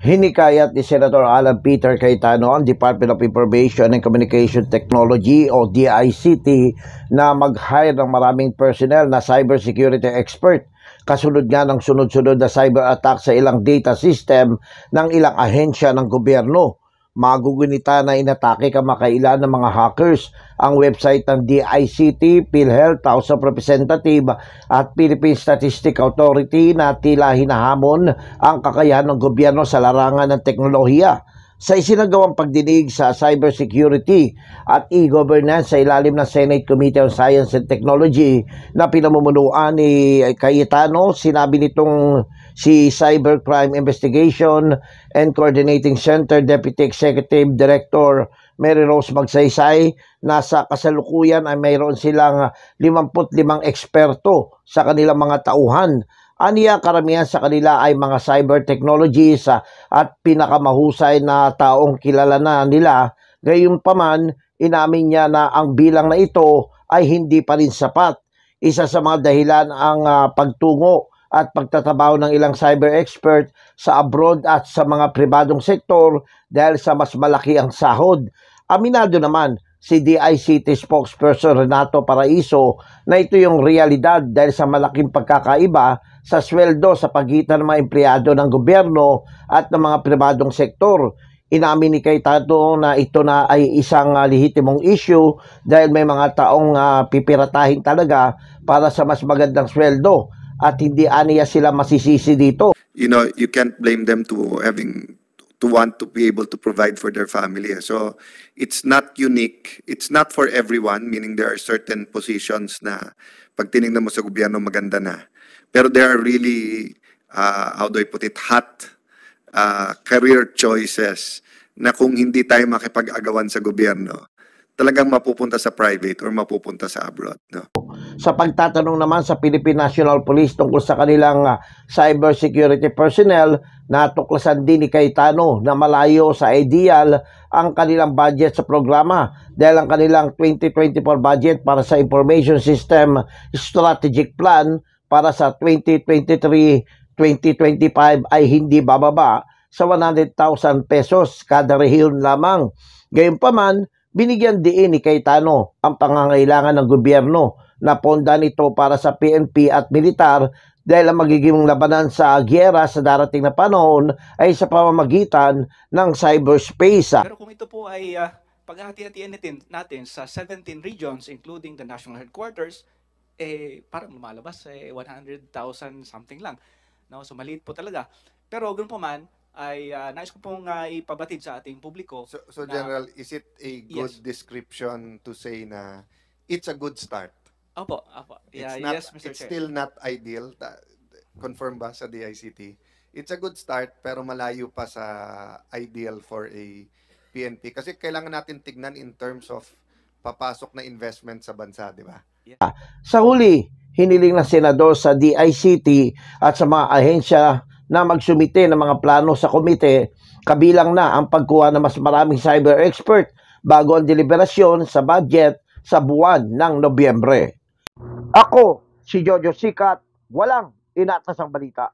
Hinikayat ni Senator Alan Peter Cayetano ang Department of Information and Communication Technology o DICT na mag-hire ng maraming personnel na cybersecurity expert. Kasunod nga ng sunod-sunod na cyber attack sa ilang data system ng ilang ahensya ng gobyerno. Magugunita na inatake kamakailan ng mga hackers ang website ng DICT, PhilHealth, House of Representatives at Philippine Statistics Authority na tila hinahamon ang kakayahan ng gobyerno sa larangan ng teknolohiya. Sa isinagawang pagdinig sa cybersecurity at e-governance sa ilalim ng Senate Committee on Science and Technology na pinamumunuan ni Cayetano, sinabi nitong si Cybercrime Investigation and Coordinating Center Deputy Executive Director Mary Rose Magsaysay na sa kasalukuyan ay mayroon silang 55 eksperto sa kanilang mga tauhan. Aniya, karamihan sa kanila ay mga cyber technologies at pinakamahusay na taong kilala na nila. Gayunpaman, inamin niya na ang bilang na ito ay hindi pa rin sapat. Isa sa mga dahilan ang pagtungo at pagtatabaho ng ilang cyber expert sa abroad at sa mga pribadong sektor dahil sa mas malaki ang sahod. Aminado naman si DICT spokesperson Renato Paraiso na ito yung realidad dahil sa malaking pagkakaiba sa sweldo sa pagitan ng mga empleyado ng gobyerno at ng mga pribadong sektor. Inamin ni Cayetano na ito na ay isang lehitimong issue dahil may mga taong pipiratahin talaga para sa mas magandang sweldo at hindi aniya sila masisisi dito. You know, you can't blame them to want to be able to provide for their family. So it's not unique. It's not for everyone, meaning there are certain positions na pag tinignan mo sa gobyerno maganda na. Pero there are really, how do I put it, hot career choices na kung hindi tayo makipag-agawan sa gobyerno, talagang mapupunta sa private or mapupunta sa abroad. No? Sa pagtatanong naman sa Philippine National Police tungkol sa kanilang cybersecurity personnel, natuklasan din ni Cayetano na malayo sa ideal ang kanilang budget sa programa dahil ang kanilang 2024 budget para sa Information System Strategic Plan para sa 2023-2025 ay hindi bababa sa 100,000 pesos kada rehiyon lamang. Gayunpaman, binigyan din ni Cayetano ang pangangailangan ng gobyerno na pondan ito para sa PNP at militar dahil ang magiging labanan sa gyera sa darating na panahon ay sa pamamagitan ng cyberspace. Pero kung ito po ay paghahati-hatiin natin sa 17 regions including the national headquarters, parang lumalabas 100,000 something lang. No? So maliit po talaga. Pero ganoon po man, ay nais ko pong ipabatid sa ating publiko. So General, is it a good description to say na it's a good start? Opo, opo. Yeah, It's Mr. Chair. still not ideal. Confirm ba sa DICT? It's a good start pero malayo pa sa ideal for a PNP. Kasi kailangan natin tignan in terms of papasok na investment sa bansa, di ba? Yeah. Sa huli, hiniling ng senador sa DICT at sa mga ahensya na magsumite ng mga plano sa komite, kabilang na ang pagkuha ng mas maraming cyber expert bago ang deliberasyon sa budget sa buwan ng Nobyembre. Ako, si Jojo Sikat, walang inatasang balita.